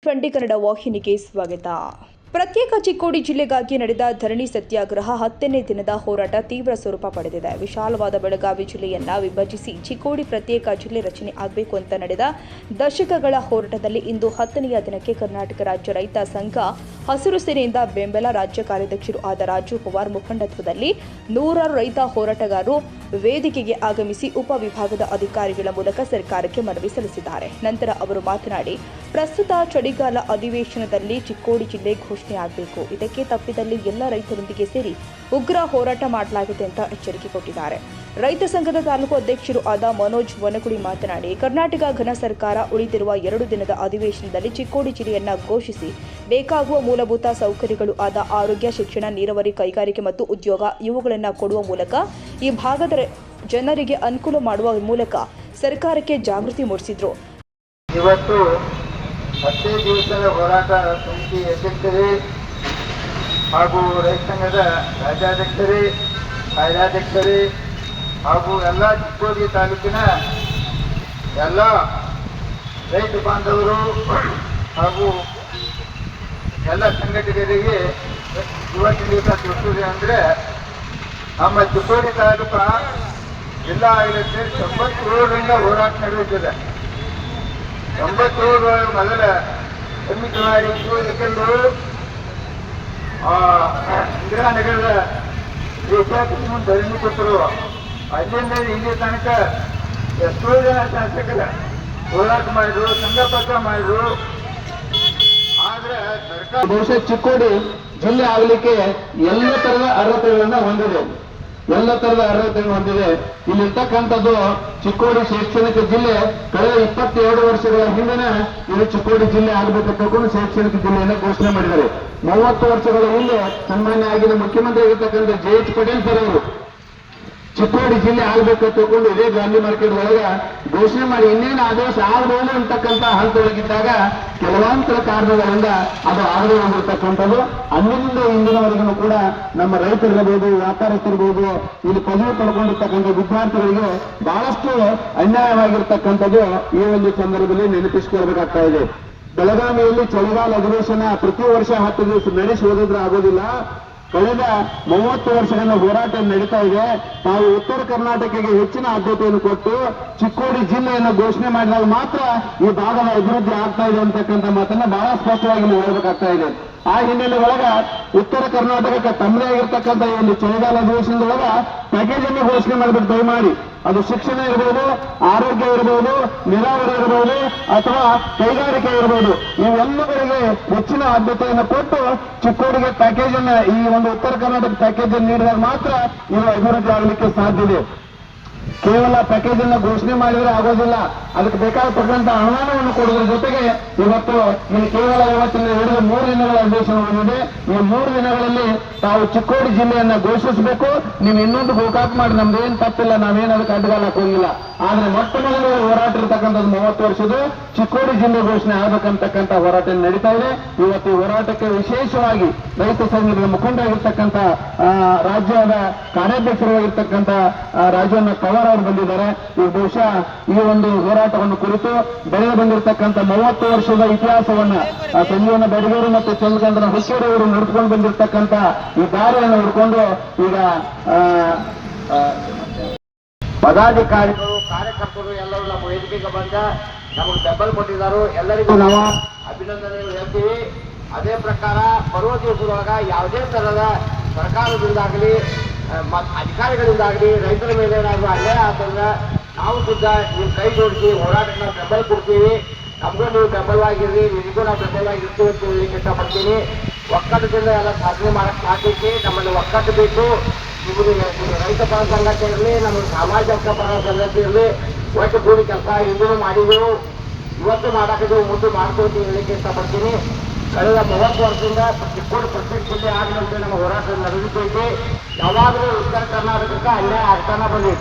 20 ಕನ್ನಡ ವಾಹಿನಿಗೆ ಸ್ವಾಗತ. ಪ್ರತ್ಯೇಕ ಚಿಕ್ಕೋಡಿ ಜಿಲ್ಲೆಗಾಗಿ ನಡೆದ ಧರಣಿ ಸತ್ಯಾಗ್ರಹ 10ನೇ ದಿನದ ಹೋರಾಟ ತೀವ್ರ ಸ್ವರೂಪ ಪಡೆದಿದೆ. ವಿಶಾಲವಾದ ಬೆಳಗಾವಿ ಜಿಲ್ಲೆಯನ್ನ ವಿಭಜಿಸಿ ಚಿಕ್ಕೋಡಿ ಪ್ರತ್ಯೇಕ ಜಿಲ್ಲೆ ರಚನೆ ಆಗಬೇಕು ಅಂತ ನಡೆದ ದಶಕಗಳ ಹೋರಾಟದಲ್ಲಿ ಇಂದು 10ನೆಯ ದಿನಕ್ಕೆ ಕರ್ನಾಟಕ ರಾಜ್ಯ ರೈತ ಸಂಘ ಹಸಿರು ಸೇನೆಯಿಂದ ಬೆಂಬಲ. ರಾಜ್ಯ ಕಾರ್ಯಾಧ್ಯಕ್ಷರು ಆದ ರಾಜು ಪವಾರ್ ಮುಖಂಡತ್ವದಲ್ಲಿ ನೂರಾರು ರೈತ ಹೋರಾಟಗಾರರು ವೇದಿಕೆಗೆ ಆಗಮಿಸಿ ಉಪವಿಭಾಗದ ಅಧಿಕಾರಿಗಳ ಮೂಲಕ ಸರ್ಕಾರಕ್ಕೆ ಮನವಿ ಸಲ್ಲಿಸಿದ್ದಾರೆ. ನಂತರ ಅವರು ಮಾತನಾಡಿ, ಪ್ರಸ್ತುತ ಚಳಿಗಾಲ ಅಧಿವೇಶನದಲ್ಲಿ ಚಿಕ್ಕೋಡಿ ಜಿಲ್ಲೆ ಘೋಷಣೆ ಆಗಬೇಕು. ಇದಕ್ಕೆ ತಪ್ಪಿದಲ್ಲಿ ಎಲ್ಲ ರೈತರೊಂದಿಗೆ ಸೇರಿ ಉಗ್ರ ಹೋರಾಟ ಮಾಡಲಾಗಿದೆ ಅಂತ ಎಚ್ಚರಿಕೆ ಕೊಟ್ಟಿದ್ದಾರೆ. ರೈತ ಸಂಘದ ತಾಲೂಕು ಅಧ್ಯಕ್ಷರು ಆದ ಮನೋಜ್ ವನಗುಡಿ ಮಾತನಾಡಿ, ಕರ್ನಾಟಕ ಘನ ಸರ್ಕಾರ ಉಳಿದಿರುವ 2 ದಿನದ ಅಧಿವೇಶನದಲ್ಲಿ ಚಿಕ್ಕೋಡಿ ಜಿಲ್ಲೆಯನ್ನ ಘೋಷಿಸಿ ಬೇಕಾಗುವ ಮೂಲಭೂತ ಸೌಕರ್ಯಗಳು ಆದ ಆರೋಗ್ಯ, ಶಿಕ್ಷಣ, ನೀರಾವರಿ, ಕೈಗಾರಿಕೆ ಮತ್ತು ಉದ್ಯೋಗ ಇವುಗಳನ್ನು ಕೊಡುವ ಮೂಲಕ ಈ ಭಾಗದ ಜನರಿಗೆ ಅನುಕೂಲ ಮಾಡುವ ಮೂಲಕ ಸರ್ಕಾರಕ್ಕೆ ಜಾಗೃತಿ ಮೂಡಿಸಿದ್ರು. ಇವತ್ತು 10 ದಿವಸದ ಹೋರಾಟ ಸಮಿತಿ ಅಧ್ಯಕ್ಷರೇ ಹಾಗೂ ರೈತ ಸಂಘದ ರಾಜ್ಯಾಧ್ಯಕ್ಷರೇ, ಕಾರ್ಯಾಧ್ಯಕ್ಷರೇ ಹಾಗೂ ಎಲ್ಲ ಚಿಕ್ಕೋಡಿ ತಾಲೂಕಿನ ಎಲ್ಲ ರೈತ ಬಾಂಧವರು ಹಾಗೂ ಎಲ್ಲ ಸಂಘಟಕರಿಗೆ ಇವತ್ತಿನ ದಿವಸ ತಿಳಿಸಿದೆ. ಅಂದರೆ ನಮ್ಮ ಚಿಕ್ಕೋಡಿ ತಾಲೂಕು ಜಿಲ್ಲಾ ಆಡಳಿತ 97ರಿಂದ ಹೋರಾಟ ನಡೆಯುತ್ತದೆ. 97 ಮೊದಲ ಸಮಿತಿ ಮಾಡಿದ್ದು. ಯಾಕೆಂದ್ರೆ ಇಂದಿರಾನಗರದ ದೇಶಾಭಿಮಾನ ಧರಣಿ ಕೊಟ್ಟರು. ಅಲ್ಲಿಂದ ಇಲ್ಲಿ ತನಕ ಎಷ್ಟೋ ಜನ ಶಾಸಕರ ಹೋರಾಟ ಮಾಡಿದ್ರು, ಸಂಘಪತ್ರ ಮಾಡಿದ್ರು. ಆದ್ರೆ ಸರ್ಕಾರ ಬಹುಶಃ ಚಿಕ್ಕೋಡಿ ಜಿಲ್ಲೆ ಆಗಲಿಕ್ಕೆ ಎಲ್ಲ ತರದ ಅರ್ಹತೆಗಳನ್ನ ಹೊಂದಿದೆ. ಇಲ್ಲಿರ್ತಕ್ಕಂಥದ್ದು ಚಿಕ್ಕೋಡಿ ಶೈಕ್ಷಣಿಕ ಜಿಲ್ಲೆ ಕಳೆದ 22 ವರ್ಷಗಳ ಹಿಂದೆ ಇದು ಚಿಕ್ಕೋಡಿ ಜಿಲ್ಲೆ ಆಗಬೇಕು ತಿಳ್ಕೊಂಡು ಶೈಕ್ಷಣಿಕ ಜಿಲ್ಲೆಯನ್ನು ಘೋಷಣೆ ಮಾಡಿದ್ದಾರೆ. 30 ವರ್ಷಗಳ ಹಿಂದೆ ಸನ್ಮಾನ್ಯ ಆಗಿನ ಮುಖ್ಯಮಂತ್ರಿ ಆಗಿರ್ತಕ್ಕಂಥ JH ಪಟೇಲ್ ಸರ್ ಅವರು ಚಿಕ್ಕೋಡಿ ಜಿಲ್ಲೆ ಆಗಬೇಕು ತಿಳ್ಕೊಂಡು ಇದೇ ಗಾಂಧಿ ಮಾರ್ಕೆಟ್ ಒಳಗ ಘೋಷಣೆ ಮಾಡಿ ಇನ್ನೇನು ಆದೇಶ ಆಗಬಹುದು ಅಂತಕ್ಕಂಥ ಹಂತದೊಳಗಿದ್ದಾಗ ಕೆಲವಾಂತರ ಕಾರಣಗಳಿಂದ ಅದು ಆಗದೆ ಹೋಗಿರ್ತಕ್ಕಂಥದ್ದು. ಅಂದಿನಿಂದ ಇಂದಿನವರೆಗೂ ಕೂಡ ನಮ್ಮ ರೈತರಿರ್ಬೋದು, ವ್ಯಾಪಾರಸ್ಥರಿರ್ಬೋದು, ಇಲ್ಲಿ ಪದವಿ ಪಡ್ಕೊಂಡಿರ್ತಕ್ಕಂಥ ವಿದ್ಯಾರ್ಥಿಗಳಿಗೆ ಬಹಳಷ್ಟು ಅನ್ಯಾಯವಾಗಿರ್ತಕ್ಕಂಥದ್ದು ಈ ಒಂದು ಸಂದರ್ಭದಲ್ಲಿ ನೆನಪಿಸಿಕೊಳ್ಬೇಕಾಗ್ತಾ ಇದೆ. ಬೆಳಗಾವಿಯಲ್ಲಿ ಚಳಿಗಾಲ ಅಧಿವೇಶನ ಪ್ರತಿ ವರ್ಷ 10 ದಿವಸ ನಡೆಸಿ ಹೋದ್ರೆ ಆಗೋದಿಲ್ಲ. ಕಳೆದ 30 ವರ್ಷಗಳ ಹೋರಾಟ ನಡೀತಾ ಇದೆ. ತಾವು ಉತ್ತರ ಕರ್ನಾಟಕಕ್ಕೆ ಹೆಚ್ಚಿನ ಆದ್ಯತೆಯನ್ನು ಕೊಟ್ಟು ಚಿಕ್ಕೋಡಿ ಜಿಲ್ಲೆಯನ್ನು ಘೋಷಣೆ ಮಾಡಿದಾಗ ಮಾತ್ರ ಈ ಭಾಗದ ಅಭಿವೃದ್ಧಿ ಆಗ್ತಾ ಇದೆ ಅಂತಕ್ಕಂಥ ಮಾತನ್ನ ಬಹಳ ಸ್ಪಷ್ಟವಾಗಿ ಹೇಳಬೇಕಾಗ್ತಾ ಇದೆ. ಆ ಹಿನ್ನೆಲೆ ಒಳಗ ಉತ್ತರ ಕರ್ನಾಟಕಕ್ಕೆ ತಮ್ಮದೇ ಆಗಿರ್ತಕ್ಕಂಥ ಈ ಒಂದು ಚಳಿಗಾಲ ಅಧಿವೇಶನದೊಳಗ ಪ್ಯಾಕೇಜ್ ಅನ್ನು ಘೋಷಣೆ ಮಾಡಬೇಕು. ದಯಮಾಡಿ ಅದು ಶಿಕ್ಷಣ ಇರಬಹುದು, ಆರೋಗ್ಯ ಇರಬಹುದು, ನೀರಾವರಿ ಇರಬಹುದು ಅಥವಾ ಕೈಗಾರಿಕೆ ಇರಬಹುದು, ಇವೆಲ್ಲಗಳಿಗೆ ಹೆಚ್ಚಿನ ಆದ್ಯತೆಯನ್ನು ಕೊಟ್ಟು ಚಿಕ್ಕೋಡಿಗೆ ಪ್ಯಾಕೇಜ್ ಅನ್ನ, ಈ ಒಂದು ಉತ್ತರ ಕರ್ನಾಟಕ ಪ್ಯಾಕೇಜ್ ಅನ್ನು ನೀಡಿದಾಗ ಮಾತ್ರ ಇದು ಅಭಿವೃದ್ಧಿ ಆಗಲಿಕ್ಕೆ ಸಾಧ್ಯ ಇದೆ. ಕೇವಲ ಪ್ಯಾಕೇಜ್ ಅನ್ನ ಘೋಷಣೆ ಮಾಡಿದ್ರೆ ಆಗೋದಿಲ್ಲ. ಅದಕ್ಕೆ ಬೇಕಾಗತಕ್ಕಂಥ ಅನುದಾನವನ್ನು ಕೊಡುವುದರ ಜೊತೆಗೆ ಇವತ್ತು ಕೇವಲ ಇವತ್ತಿನ 3 ದಿನಗಳ ಅಧಿವೇಶನ ಬಂದಿದೆ. ಈ 3 ದಿನಗಳಲ್ಲಿ ತಾವು ಚಿಕ್ಕೋಡಿ ಜಿಲ್ಲೆಯನ್ನ ಘೋಷಿಸಬೇಕು. ನೀವು ಇನ್ನೊಂದು ಗೋಕಾಕ್ ಮಾಡಿ ನಮ್ದೇನು ತಪ್ಪಿಲ್ಲ, ನಾವೇನು ಅದಕ್ಕೆ ಅಡ್ಡಗಾಲ ಹೋಗಿಲ್ಲ. ಆದ್ರೆ ಮೊಟ್ಟ ಮೊದಲು ಹೋರಾಟ ಇರತಕ್ಕಂಥದ್ದು 30 ವರ್ಷದ್ದು ಚಿಕ್ಕೋಡಿ ಜಿಲ್ಲೆ ಘೋಷಣೆ ಆಗಬೇಕಂತಕ್ಕಂಥ ಹೋರಾಟ ನಡೀತಾ ಇದೆ. ಇವತ್ತು ಈ ಹೋರಾಟಕ್ಕೆ ವಿಶೇಷವಾಗಿ ರೈತ ಸಂಘದ ಮುಖಂಡರಾಗಿರ್ತಕ್ಕಂಥ ರಾಜ್ಯದ ಕಾರ್ಯಾಧ್ಯಕ್ಷರಾಗಿರ್ತಕ್ಕಂಥ ರಾಜಣ್ಣ ಪವಾರ್ ಅವರು ಬಂದಿದ್ದಾರೆ. ಈ ಬಹುಶಃ ಈ ಒಂದು ಹೋರಾಟವನ್ನು ಕುರಿತು ಬೆಳೆದು ಬಂದಿರತಕ್ಕಂಥ 30 ವರ್ಷದ ಇತಿಹಾಸವನ್ನ ಸಂಜೀವನ ಬೆಡಗೇರಿ ಮತ್ತು ಚಂದ್ರಕಾಂತನ ಹುಕ್ಕೇರಿ ಅವರು ನಡೆದುಕೊಂಡು ಬಂದಿರತಕ್ಕಂಥ ಈ ದಾರಿಯನ್ನು ಹುಡ್ಕೊಂಡು ಈಗ ಪದಾಧಿಕಾರಿಗಳು, ಕಾರ್ಯಕರ್ತರು ಎಲ್ಲರೂ ನಮ್ಮ ವೇದಿಕೆಗೆ ಬಂದ ನಮಗೆ ಬೆಂಬಲ ಕೊಟ್ಟಿದ್ದಾರೆ. ಎಲ್ಲರಿಗೂ ನಾವು ಅಭಿನಂದನೆಗಳು ಹೇಳ್ತೀವಿ. ಅದೇ ಪ್ರಕಾರ ಬರುವ ದಿವಸದೊಳಗ ಯಾವುದೇ ತರಹದ ಸರ್ಕಾರದಿಂದಾಗಲಿ ಅಧಿಕಾರಿಗಳಿಂದಾಗಲಿ ರೈತರ ಮೇಲೆ ಏನಾದರೂ ಅನ್ಯಾಯ ಆದ್ರೆ ನಾವು ಸುದ್ದ ನೀವು ಕೈ ಜೋಡಿಸಿ ಹೋರಾಟಕ್ಕೆ ನಾವು ಬೆಂಬಲ ಕೊಡ್ತೀವಿ. ನಮಗೂ ನೀವು ಬೆಂಬಲವಾಗಿರ್ರಿ, ನಿಮಗೂ ನಾವು ಬೆಂಬಲವಾಗಿರ್ತೀವಿ ಅಂತ ಹೇಳಲಿಕ್ಕೆ ಇಷ್ಟಪಡ್ತೀನಿ. ಒಕ್ಕಟ್ಟದಿಂದ ಎಲ್ಲ ಸಾಧನೆ ಮಾಡಕ್ಕೆ ಸಾಧ್ಯತೆ ನಮ್ಮಲ್ಲಿ ಒಕ್ಕಟ್ಟು ಬೇಕು. ನಿಮಗೆ ರೈತ ಪರ ಸಂಘಟನೆ ಇರಲಿ, ನಮಗೆ ಸಾಮಾಜಿಕ ಪರ ಸಂಘಟನೆ ಇರಲಿ, ಒಟ್ಟು ಕೂಡಿ ಕೆಲಸ ಹಿಂದೂ ಮಾಡಿದೆವು, ಇವತ್ತು ಮಾಡಾಕಿದೆವು, ಮುಂದೆ ಮಾಡ್ಕೊಳ್ತೀವಿ ಹೇಳಲಿಕ್ಕೆ ಇಷ್ಟಪಡ್ತೀನಿ. ಕಳೆದ 30 ವರ್ಷದಿಂದ ಚಿಕ್ಕೋಡಿ ಪ್ರತ್ಯೇಕ ಜಿಲ್ಲೆ ಆಗದಂತೆ ನಮ್ಮ ಹೋರಾಟ ನಡೆಯುತ್ತೈತಿ. ಯಾವಾಗಲೂ ಉತ್ತರ ಕರ್ನಾಟಕಕ್ಕೆ ಅನ್ಯಾಯ ಆಗ್ತಾನೆ ಬಂದಿದೆ.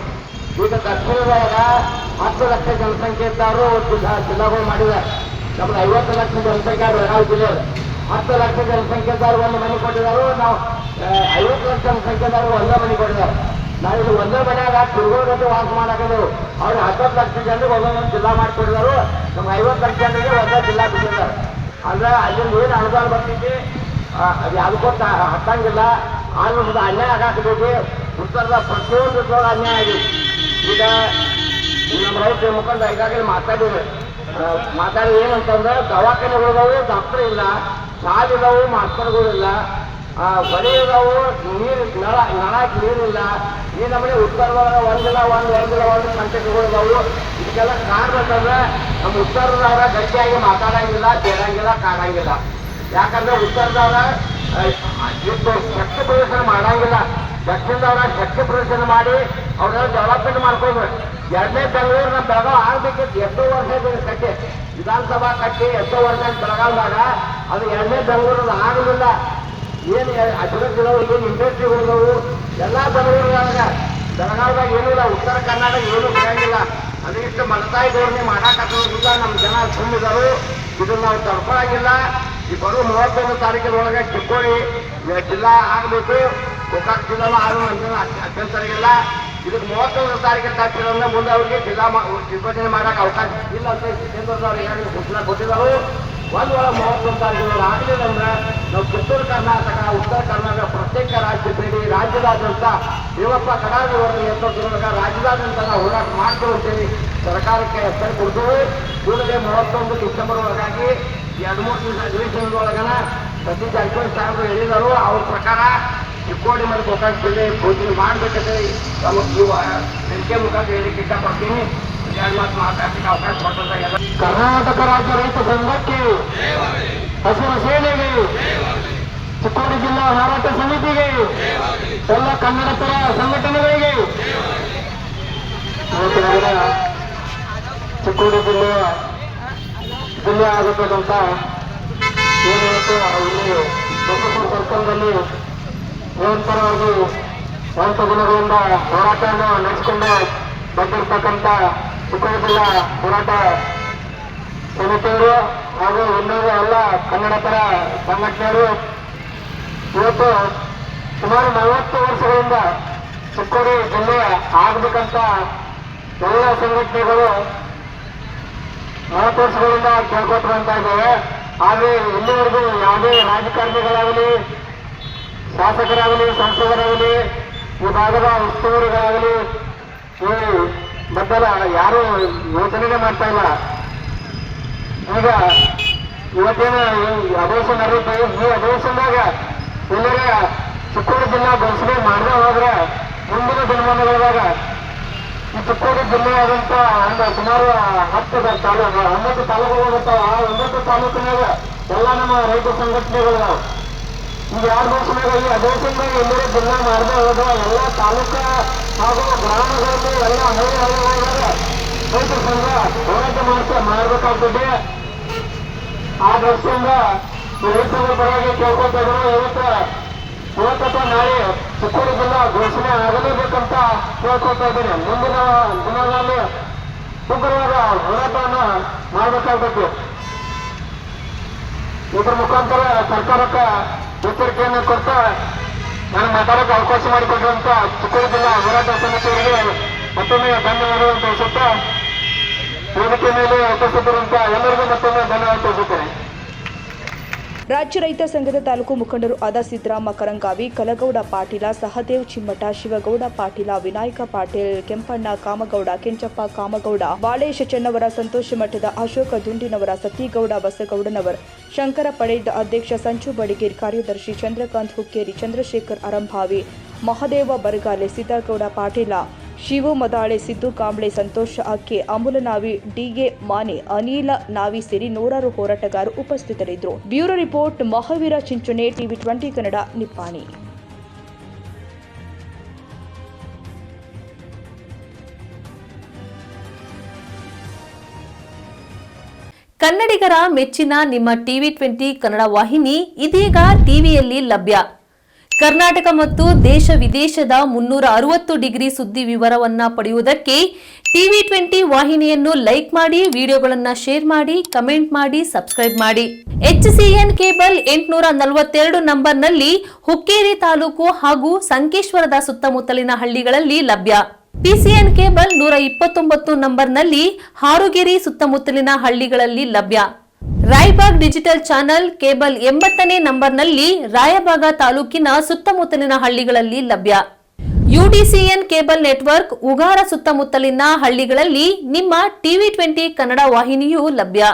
ಈಗ ದಕ್ಷಿಣದೊಳಗ 10 ಲಕ್ಷ ಜನಸಂಖ್ಯೆ ಇದ್ದವರು ಜಿಲ್ಲಾಗಳು ಮಾಡಿದ್ದಾರೆ. ನಮ್ದು 50 ಲಕ್ಷ ಜನಸಂಖ್ಯೆ ಬೆಳಗಾವಿ ಜಿಲ್ಲೆ 10 ಲಕ್ಷ ಜನಸಂಖ್ಯೆ ಇದ್ದವರು ಒಂದು ಮನೆ ಕೊಟ್ಟಿದ್ದಾರೆ. ನಾವು 50 ಲಕ್ಷ ಜನಸಂಖ್ಯೆ ಇದ್ದವರು ಒಂದೇ ಮನೆ ಕೊಟ್ಟಿದ್ದಾರೆ. ನಾವಿಲ್ಲಿ ಒಂದೇ ಮನೆಯಾಗ ತಿರುಗೋಗಟ್ಟು ವಾಸ ಮಾಡಾಕಿದೆವು. ಅವ್ರು 10 ಲಕ್ಷ ಜನರಿಗೆ ಒಂದೊಂದು ಜಿಲ್ಲಾ ಮಾಡಿಕೊಟ್ಟಿದ್ದಾರೆ. ನಮ್ಗೆ 50 ಲಕ್ಷ ಜನರಿಗೆ ಒಂದೇ ಜಿಲ್ಲಾ ಬಿಟ್ಟಿದ್ದಾರೆ. ಅಂದ್ರೆ ಅಲ್ಲಿಂದ ಏನು ಅನುದಾನ ಬರ್ತೈತಿ ಅದು ಯಾವುದಕ್ಕೂ ಹತ್ತಂಗಿಲ್ಲ. ಆದ್ರೂ ಅನ್ಯಾಯ ಆಗಾಕತೈತಿ. ಉತ್ತರದ ಪ್ರತಿಯೊಂದು ಅನ್ಯಾಯ ಆಗಿದೆ. ಈಗ ನಮ್ಮ ರೈತರ ಮುಖಂಡ ಈಗಾಗಲೇ ಮಾತಾಡಿ ಏನಂತಂದ್ರೆ ದವಾಖಾನೆಗಳಿದಾವು, ಡಾಕ್ಟರ್ ಇಲ್ಲ, ಶಾಲಿದಾವು, ಮಾಸ್ತರ್ಗಳಿಲ್ಲ, ಹೊಳೆ ಇದಾವು, ನೀರು ನಳಕ್ಕೆ ನೀರಿಲ್ಲ. ಈ ನಮ್ಮನೆ ಉತ್ತರದೊಳಗೆ ಒಂದು ಸಂಕಟಗಳಿದಾವು. ಇದಕ್ಕೆಲ್ಲ ಕಾರಣ ಅಂತಂದ್ರೆ ನಮ್ಮ ಉತ್ತರದವರ ಗಟ್ಟಿಯಾಗಿ ಮಾತಾಡಂಗಿಲ್ಲ, ಕೇಳಂಗಿಲ್ಲ, ಕಾಣಂಗಿಲ್ಲ. ಯಾಕಂದ್ರೆ ಉತ್ತರದವರ ಶಕ್ತಿ ಪ್ರದರ್ಶನ ಮಾಡಂಗಿಲ್ಲ. ದಕ್ಷಿಣದವರ ಶಕ್ತಿ ಪ್ರದರ್ಶನ ಮಾಡಿ ಅವ್ರನ್ನ ಡೆವಲಪ್ಮೆಂಟ್ ಮಾಡ್ಕೊಂಡ್ರು. ಎರಡನೇ ಬೆಂಗಳೂರು ನಮ್ಮ ಬೆಳಗಾವ್ ಆಗ್ಬೇಕಿತ್ತು. ಎಷ್ಟೋ ವರ್ಷ ಕಟ್ಟಿ ವಿಧಾನಸಭಾ ಕಟ್ಟಿ ಎಷ್ಟೋ ವರ್ಷ ಬೆಳಗಾವ್ದಾಗ ಅದು ಎರಡನೇ ಬೆಂಗಳೂರು ಆಗಲಿಲ್ಲ. ಏನು ಅಭಿವೃದ್ಧಿಗಳು, ಏನು ಇಂಡಸ್ಟ್ರಿಗಳಿದವು ಎಲ್ಲ ಬೆಂಗಳೂರಾಗ. ಬೆಳಗಾವ್ದಾಗ ಏನೂ ಇಲ್ಲ, ಉತ್ತರ ಕರ್ನಾಟಕ ಏನೂ ಸಿಗಂಗಿಲ್ಲ. ಅದಕ್ಕಿಷ್ಟು ಮಲತಾಯಿ ಧೋರಣೆ ಮಾಡಾಕತ್ತೋದಿಲ್ಲ. ನಮ್ಮ ಜನ ತುಂಬಿದರು. ಇದನ್ನು ನಾವು ತಡ್ಕೊಳಂಗಿಲ್ಲ. ಈ ಬರೋ 31 ತಾರೀಕಿನೊಳಗೆ ಚಿಕ್ಕೋಡಿ ಜಿಲ್ಲಾ ಆಗಬೇಕು. ಗೋಕಾಕ್ ಜಿಲ್ಲಾನು ಆದರೂ ನಮ್ಗೆ ಅಭ್ಯಂತರಗಿಲ್ಲ. ಇದಕ್ಕೆ 31 ತಾರೀಕಿನ ತಪ್ಪಿರೋದ್ರೆ ಮುಂದೆ ಅವ್ರಿಗೆ ಜಿಲ್ಲಾ ವಿಭಜನೆ ಮಾಡಕ್ಕೆ ಅವಕಾಶ ಇಲ್ಲ ಅಂತ ಕೇಂದ್ರದವ್ರು ಈಗಾಗಲೇ ಸೂಚನೆ ಕೊಟ್ಟಿದ್ದರು. 31 ತಾರೀಕಿನೊಳಗೆ ಆಗಲಿಲ್ಲ ಅಂದ್ರೆ ನಾವು ಕಿತ್ತೂರು ಕರ್ನಾಟಕ, ಉತ್ತರ ಕರ್ನಾಟಕ ಪ್ರತ್ಯೇಕ ರಾಜ್ಯ ಬೇಡಿ ರಾಜ್ಯದಾದ್ಯಂತ ದೇವಪ್ಪ ಕಡಾವರ ನೇತೃತ್ವದೊಳಗೆ ರಾಜ್ಯದಾದ್ಯಂತ ನಾವು ಹೋರಾಟ ಮಾಡ್ಕೊಳ್ಳುತ್ತೇವೆ. ಸರ್ಕಾರಕ್ಕೆ ಎಚ್ಚರ ಕೊಡ್ತೇವೆ. ಕೂಡಲೇ 31 ಡಿಸೆಂಬರ್ ಒಳಗಾಗಿ 2-3 ದಿವಸ ಅಧಿವೇಶನದೊಳಗನ ಸತೀಶ್ ಜಾರಕಿಹೊಳಿ ಸಾಹೇಬರು ಹೇಳಿದರು. ಅವ್ರ ಪ್ರಕಾರ ಚಿಕ್ಕೋಡಿ ಮತ್ತು ಗೋಕಾಕ್ ಜಿಲ್ಲೆ ಘೋಷಣೆ ಮಾಡಬೇಕಂದ್ರೆ ಸಂಖ್ಯೆ ಮುಖಾಂತರ ಹೇಳಿಕ್ಕೆ ಇಷ್ಟಪಡ್ತೀನಿ. 2 ಮಾತು ಮಾತಾಡ್ಲಿಕ್ಕೆ ಅವಕಾಶ ಕೊಟ್ಟಂತ ಕರ್ನಾಟಕ ರಾಜ್ಯ ರೈತ ಸಂಘಕ್ಕೆ, ಹಸಿರು ಸೇನೆಗೆ, ಚಿಕ್ಕೋಡಿ ಜಿಲ್ಲಾ ಹೋರಾಟ ಸಮಿತಿಗೆ, ಎಲ್ಲ ಕನ್ನಡ ಪರ ಸಂಘಟನೆಗಳಿಗೆ ಚಿಕ್ಕೋಡಿ ಜಿಲ್ಲೆ ಆಗುತ್ತದಂತ ಏನಿವತ್ತು ಇಲ್ಲಿ ಬಸವಪುರ ಸರ್ಕಲ್ನಲ್ಲಿ ನಿರಂತರವಾಗಿ 8 ದಿನಗಳಿಂದ ಹೋರಾಟವನ್ನು ನಡೆಸಿಕೊಂಡು ಬಂದಿರತಕ್ಕಂಥ ಚಿಕ್ಕೋಡಿ ಜಿಲ್ಲಾ ಹೋರಾಟ ಸಮಿತಿಯವರು ಹಾಗೂ ಇನ್ನೂರು ಎಲ್ಲ ಕನ್ನಡ ಪರ ಸಂಘಟನೆಯರು ಇವತ್ತು ಸುಮಾರು 40 ವರ್ಷಗಳಿಂದ ಚಿಕ್ಕೋಡಿ ಜಿಲ್ಲೆ ಆಗಬೇಕಂತ ಎಲ್ಲ ಸಂಘಟನೆಗಳು 40 ವರ್ಷಗಳಿಂದ ಕೇಳ್ಕೊತ ಇದ್ದೇವೆ. ಆದರೆ ಇಲ್ಲಿವರೆಗೂ ಯಾವುದೇ ರಾಜಕಾರಣಿಗಳಾಗಲಿ, ಶಾಸಕರಾಗಲಿ, ಸಂಸದರಾಗಲಿ, ಈ ಭಾಗದ ಉಸ್ತುವಾರಿಗಳಾಗಲಿ ಈ ಬದ್ದಲ ಯಾರೂ ಯೋಚನೆ ಮಾಡ್ತಾ ಇಲ್ಲ. ಈಗ ಇವತ್ತೇನು ಈ ಅಧಿವೇಶನ ನಡೆಯುತ್ತೆ, ಈ ಅಧಿವೇಶನದಾಗ ಎಲ್ಲರೇ ಚಿಕ್ಕೋಡಿ ಜಿಲ್ಲಾ ಘೋಷಣೆ ಮಾಡದೆ ಹೋದ್ರೆ ಮುಂದಿನ ದಿನಮಾನಗಳಾಗ ಈ ಚಿಕ್ಕೋಡಿ ಜಿಲ್ಲೆಯಾದಂತ ಒಂದು ಸುಮಾರು 9 ತಾಲೂಕುಗಳು ಬರ್ತಾವ. ಆ 9 ತಾಲೂಕಿನಾಗ ಎಲ್ಲ ನಮ್ಮ ರೈತ ಸಂಘಟನೆಗಳು ಈಗ 2 ವರ್ಷನಾಗ ಈ ಅಧಿವೇಶನದಾಗ ಎಲ್ಲರೂ ಜಿಲ್ಲಾ ಮಾಡದೆ ಹೋದ್ರೆ ಎಲ್ಲ ತಾಲೂಕು ಹಾಗೂ ಗ್ರಾಮಗಳಲ್ಲಿ ಎಲ್ಲ ಹಳ್ಳಿಗಳಾಗ ರೈತ ಸಂಘ ಹೋರಾಟ ಮಾಡಬೇಕಾಗ್ತದೆ. ಆ ದೃಷ್ಟಿಯಿಂದ ರೈತರ ಪರವಾಗಿ ಕೇಳ್ಕೊತಾ ಇದ್ರು. ಇವತ್ತಪ್ಪ ನಾಳೆ ಚಿಕ್ಕೋಡಿ ಜಿಲ್ಲಾ ಘೋಷಣೆ ಆಗಲೇಬೇಕಂತ ಕೇಳ್ಕೊತಾ ಇದ್ದೀನಿ. ಮುಂದಿನ ದಿನಗಳಲ್ಲಿ ಉಗ್ರವಾದ ಹೋರಾಟವನ್ನು ಮಾಡಬೇಕಾಗ್ತದೆ. ಇದ್ರ ಮುಖಾಂತರ ಸರ್ಕಾರಕ್ಕೆ ಎಚ್ಚರಿಕೆಯನ್ನು ಕೊಡ್ತಾ ನಾನು ಮಾತಾಡೋಕೆ ಅವಕಾಶ ಮಾಡಿಕೊಟ್ಟಿರುವಂತ ಚಿಕ್ಕೋಡಿ ಜಿಲ್ಲಾ ಹೋರಾಟ ಸಮಿತಿಯವರಿಗೆ ಮತ್ತೊಮ್ಮೆ ಧನ್ಯವಾದಗಳನ್ನು ತಿಳಿಸುತ್ತಾ ವೇದಿಕೆ ಮೇಲೆ ಉಪಸ್ಥಿತರಂತ ಎಲ್ಲರಿಗೂ ಮತ್ತೊಮ್ಮೆ ಧನ್ಯವಾದ ತಿಳಿಸುತ್ತೇನೆ. ರಾಜ್ಯ ರೈತ ಸಂಘದ ತಾಲೂಕು ಮುಖಂಡರು ಆದ ಸಿದ್ದರಾಮ ಕರಂಗಾವಿ, ಕಲಗೌಡ ಪಾಟೀಲ, ಸಹದೇವ್ ಚಿಮ್ಮಟ, ಶಿವಗೌಡ ಪಾಟೀಲ, ವಿನಾಯಕ ಪಾಟೀಲ್, ಕೆಂಪಣ್ಣ ಕಾಮಗೌಡ, ಕೆಂಚಪ್ಪ ಕಾಮಗೌಡ, ಬಾಳೇಶ ಚೆನ್ನವರ, ಸಂತೋಷ ಮಠದ ಅಶೋಕ ದುಂಡಿನವರ, ಸತಿಗೌಡ ಬಸಗೌಡನವರ್, ಶಂಕರ ಪಡೇದ್, ಅಧ್ಯಕ್ಷ ಸಂಜು ಬಡಿಗೇರ್, ಕಾರ್ಯದರ್ಶಿ ಚಂದ್ರಕಾಂತ್ ಹುಕ್ಕೇರಿ, ಚಂದ್ರಶೇಖರ್ ಅರಂಭಾವಿ, ಮಹದೇವ ಬರಗಾಲೆ, ಸಿದ್ದಗೌಡ ಪಾಟೀಲ, ಶಿವು ಮದಾಳೆ, ಸಿದ್ದು ಕಾಂಬ್ಳೆ, ಸಂತೋಷ ಅಕ್ಕೆ, ಅಮುಲ ನಾವಿ, ಡಿಗೆ ಮಾನೆ, ಅನಿಲ ನಾವಿ ಸೇರಿ ನೂರಾರು ಹೋರಾಟಗಾರರು ಉಪಸ್ಥಿತರಿದ್ದರು. Bureau report Mahavira Chinchane, TV 20 Kannada, Nippani. ಕನ್ನಡಿಗರ ಮೆಚ್ಚಿನ ನಿಮ್ಮ ಟಿವಿ 20 ಕನ್ನಡ ವಾಹಿನಿ ಇದೀಗ ಟಿವಿಯಲ್ಲಿ ಲಭ್ಯ. ಕರ್ನಾಟಕ ಮತ್ತು ದೇಶ ವಿದೇಶದ 360 ಡಿಗ್ರಿ ಸುದ್ದಿ ವಿವರವನ್ನ ಪಡೆಯುವುದಕ್ಕೆ ಟಿವಿ 20 ವಾಹಿನಿಯನ್ನು ಲೈಕ್ ಮಾಡಿ, ವಿಡಿಯೋಗಳನ್ನು ಶೇರ್ ಮಾಡಿ, ಕಮೆಂಟ್ ಮಾಡಿ, ಸಬ್ಸ್ಕ್ರೈಬ್ ಮಾಡಿ. HCN ಕೇಬಲ್ 842 ನಂಬರ್ನಲ್ಲಿ ಹುಕ್ಕೇರಿ ತಾಲೂಕು ಹಾಗೂ ಸಂಕೇಶ್ವರದ ಸುತ್ತಮುತ್ತಲಿನ ಹಳ್ಳಿಗಳಲ್ಲಿ ಲಭ್ಯ. PCN ಕೇಬಲ್ 129 ನಂಬರ್ನಲ್ಲಿ ಹಾರುಗೆರೆ ಸುತ್ತಮುತ್ತಲಿನ ಹಳ್ಳಿಗಳಲ್ಲಿ ಲಭ್ಯ. ರಾಯಬಾಗ್ ಡಿಜಿಟಲ್ ಚಾನೆಲ್ ಕೇಬಲ್ 80ನೇ ನಂಬರ್ನಲ್ಲಿ ರಾಯಬಾಗ ತಾಲೂಕಿನ ಸುತ್ತಮುತ್ತಲಿನ ಹಳ್ಳಿಗಳಲ್ಲಿ ಲಭ್ಯ. ಯುಡಿಸಿಎನ್ ಕೇಬಲ್ ನೆಟ್ವರ್ಕ್ ಉಗಾರ ಸುತ್ತಮುತ್ತಲಿನ ಹಳ್ಳಿಗಳಲ್ಲಿ ನಿಮ್ಮ ಟಿವಿ 20 ಕನ್ನಡ ವಾಹಿನಿಯೂ ಲಭ್ಯ.